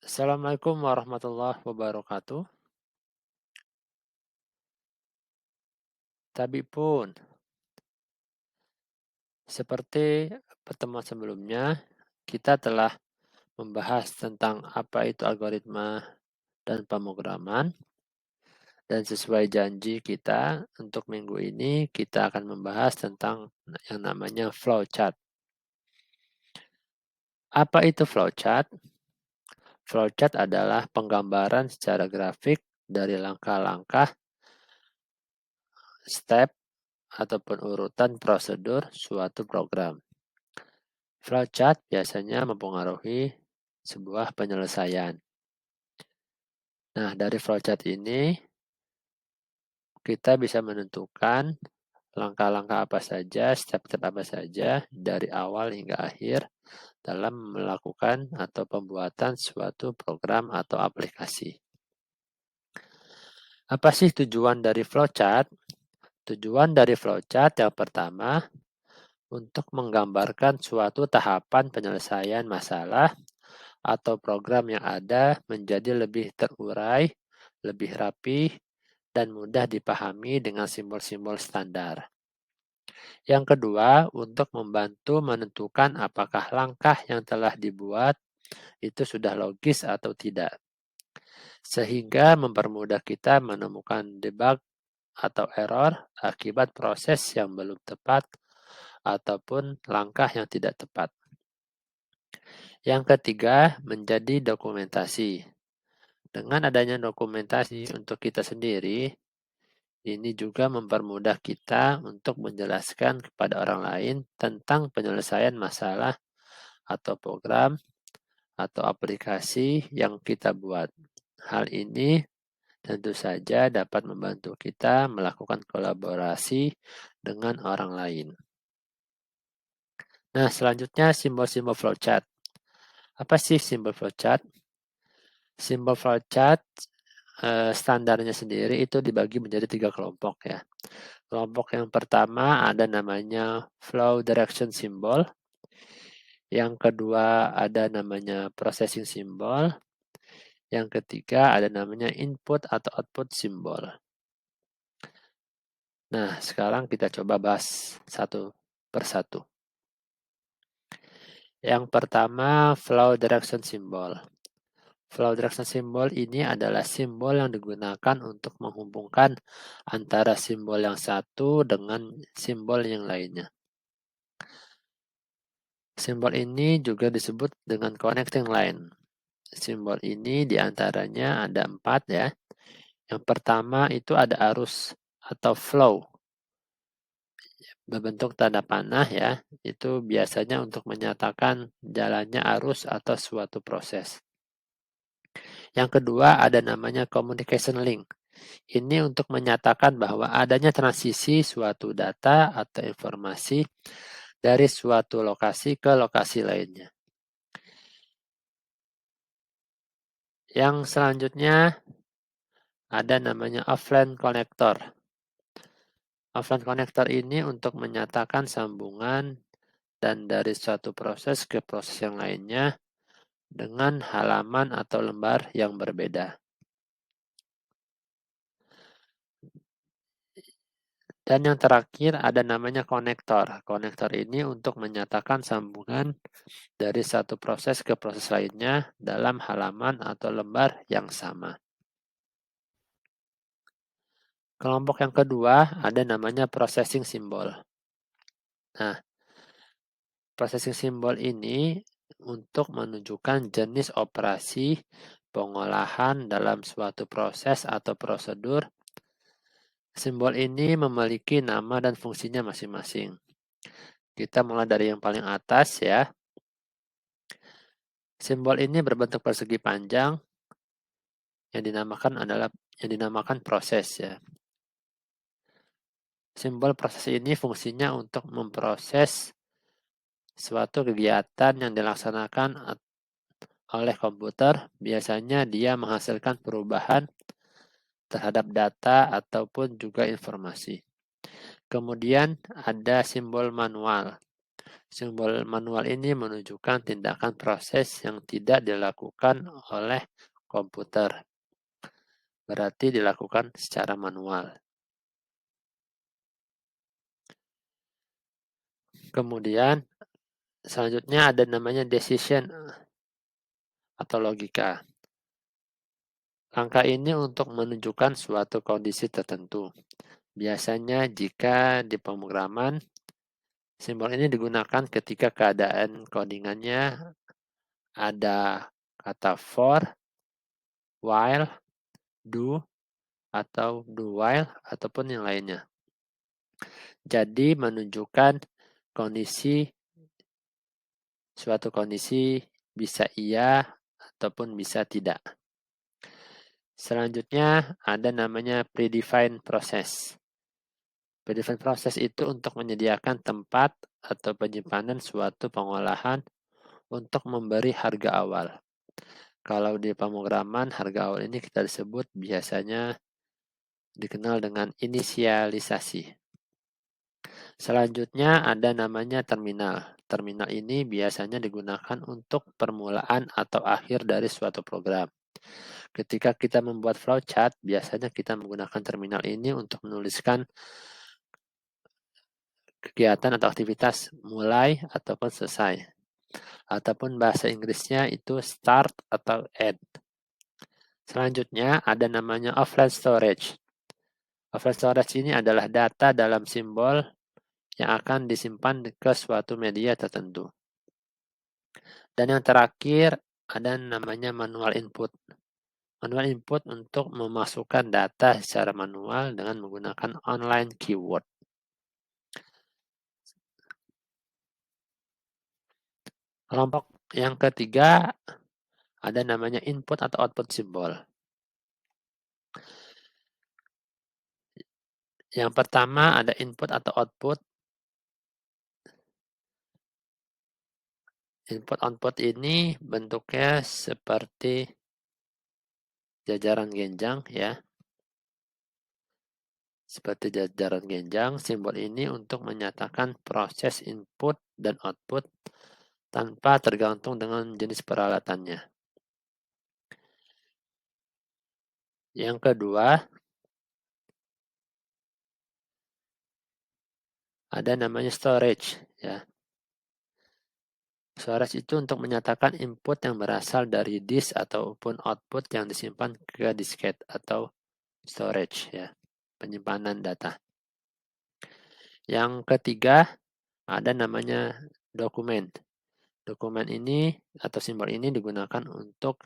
Assalamualaikum warahmatullahi wabarakatuh. Tapi pun, seperti pertemuan sebelumnya, kita telah membahas tentang apa itu algoritma dan pemrograman. Dan sesuai janji kita, untuk minggu ini kita akan membahas tentang yang namanya flowchart. Apa itu flowchart? Flowchart adalah penggambaran secara grafik dari langkah-langkah, step, ataupun urutan prosedur suatu program. Flowchart biasanya mempengaruhi sebuah penyelesaian. Nah, dari flowchart ini kita bisa menentukan langkah-langkah apa saja, step-step apa saja dari awal hingga akhir dalam melakukan atau pembuatan suatu program atau aplikasi. Apa sih tujuan dari flowchart? Tujuan dari flowchart yang pertama untuk menggambarkan suatu tahapan penyelesaian masalah atau program yang ada menjadi lebih terurai, lebih rapi, dan mudah dipahami dengan simbol-simbol standar. Yang kedua, untuk membantu menentukan apakah langkah yang telah dibuat itu sudah logis atau tidak. Sehingga mempermudah kita menemukan debug atau error akibat proses yang belum tepat ataupun langkah yang tidak tepat. Yang ketiga, menjadi dokumentasi. Dengan adanya dokumentasi untuk kita sendiri, ini juga mempermudah kita untuk menjelaskan kepada orang lain tentang penyelesaian masalah atau program atau aplikasi yang kita buat. Hal ini tentu saja dapat membantu kita melakukan kolaborasi dengan orang lain. Nah, selanjutnya simbol-simbol flowchart. Apa sih simbol flowchart? Simbol flowchart standarnya sendiri itu dibagi menjadi 3 kelompok ya. Kelompok yang pertama ada namanya flow direction symbol. Yang kedua ada namanya processing symbol. Yang ketiga ada namanya input atau output symbol. Nah, sekarang kita coba bahas satu persatu. Yang pertama flow direction symbol. Flow direction symbol ini adalah simbol yang digunakan untuk menghubungkan antara simbol yang satu dengan simbol yang lainnya. Simbol ini juga disebut dengan connecting line. Simbol ini diantaranya ada 4 ya. Yang pertama itu ada arus atau flow. Berbentuk tanda panah ya. Itu biasanya untuk menyatakan jalannya arus atau suatu proses. Yang kedua ada namanya communication link. Ini untuk menyatakan bahwa adanya transisi suatu data atau informasi dari suatu lokasi ke lokasi lainnya. Yang selanjutnya ada namanya offline connector. Offline connector ini untuk menyatakan sambungan dan dari suatu proses ke proses yang lainnya dengan halaman atau lembar yang berbeda. Dan yang terakhir ada namanya konektor. Konektor ini untuk menyatakan sambungan dari satu proses ke proses lainnya dalam halaman atau lembar yang sama. Kelompok yang kedua ada namanya processing symbol. Nah, processing symbol ini untuk menunjukkan jenis operasi pengolahan dalam suatu proses atau prosedur. Simbol ini memiliki nama dan fungsinya masing-masing. Kita mulai dari yang paling atas ya. Simbol ini berbentuk persegi panjang yang dinamakan proses ya. Simbol proses ini fungsinya untuk memproses suatu kegiatan yang dilaksanakan oleh komputer. Biasanya dia menghasilkan perubahan terhadap data ataupun juga informasi. Kemudian ada simbol manual. Simbol manual ini menunjukkan tindakan proses yang tidak dilakukan oleh komputer, berarti dilakukan secara manual. Kemudian selanjutnya ada namanya decision atau logika. Angka ini untuk menunjukkan suatu kondisi tertentu. Biasanya jika di pemrograman, simbol ini digunakan ketika keadaan codingannya ada kata for, while, do, atau do while, ataupun yang lainnya. Jadi menunjukkan suatu kondisi bisa iya ataupun bisa tidak. Selanjutnya ada namanya predefined process. Predefined process itu untuk menyediakan tempat atau penyimpanan suatu pengolahan untuk memberi harga awal. Kalau di pemrograman, harga awal ini kita sebut biasanya dikenal dengan inisialisasi. Selanjutnya ada namanya terminal. Terminal ini biasanya digunakan untuk permulaan atau akhir dari suatu program. Ketika kita membuat flowchart, biasanya kita menggunakan terminal ini untuk menuliskan kegiatan atau aktivitas mulai ataupun selesai. Ataupun bahasa Inggrisnya itu start atau end. Selanjutnya ada namanya offline storage. Offline storage ini adalah data dalam simbol yang akan disimpan ke suatu media tertentu. Dan yang terakhir ada namanya manual input. Manual input untuk memasukkan data secara manual dengan menggunakan online keyword. Kelompok yang ketiga ada namanya input atau output simbol. Yang pertama ada input atau output. Input-output ini bentuknya seperti jajaran genjang ya. Seperti jajaran genjang, simbol ini untuk menyatakan proses input dan output tanpa tergantung dengan jenis peralatannya. Yang kedua, ada namanya storage ya. Storage itu untuk menyatakan input yang berasal dari disk ataupun output yang disimpan ke disket atau storage ya, penyimpanan data. Yang ketiga, ada namanya dokumen. Dokumen ini atau simbol ini digunakan untuk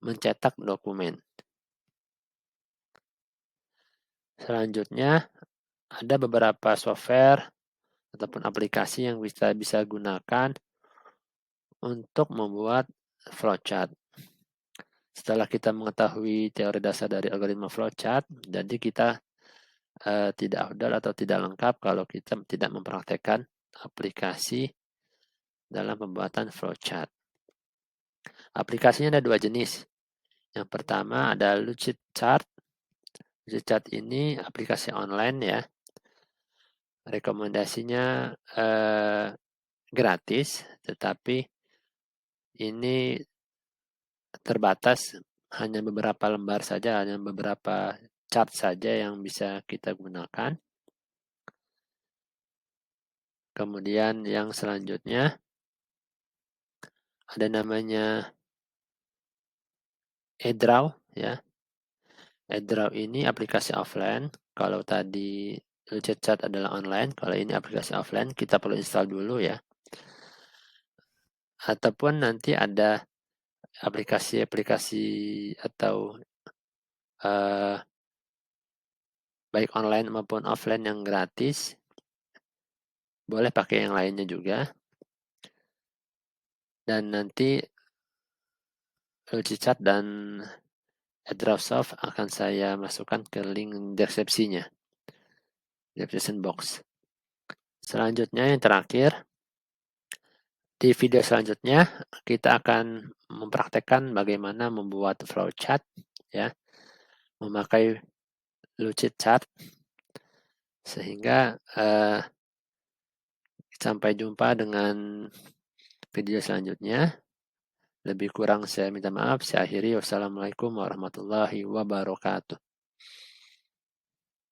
mencetak dokumen. Selanjutnya, ada beberapa software ataupun aplikasi yang bisa gunakan untuk membuat flowchart. Setelah kita mengetahui teori dasar dari algoritma flowchart, jadi kita tidak afdal atau tidak lengkap kalau kita tidak mempraktekkan aplikasi dalam pembuatan flowchart. Aplikasinya ada dua jenis. Yang pertama ada Lucidchart. Lucidchart ini aplikasi online ya. Rekomendasinya gratis, tetapi ini terbatas, hanya beberapa lembar saja, hanya beberapa chart saja yang bisa kita gunakan. Kemudian yang selanjutnya ada namanya eDraw ya. eDraw ini aplikasi offline. Kalau tadi Lucidchart adalah online, kalau ini aplikasi offline, kita perlu install dulu ya. Ataupun nanti ada aplikasi-aplikasi atau baik online maupun offline yang gratis. Boleh pakai yang lainnya juga. Dan nanti Lucidchart dan Drawsoft akan saya masukkan ke link deskripsinya. Description box. Selanjutnya yang terakhir, di video selanjutnya kita akan mempraktekkan bagaimana membuat flowchart ya, memakai Lucidchart sehingga Sampai jumpa dengan video selanjutnya. Lebih kurang saya minta maaf. Saya akhiri. Wassalamualaikum warahmatullahi wabarakatuh.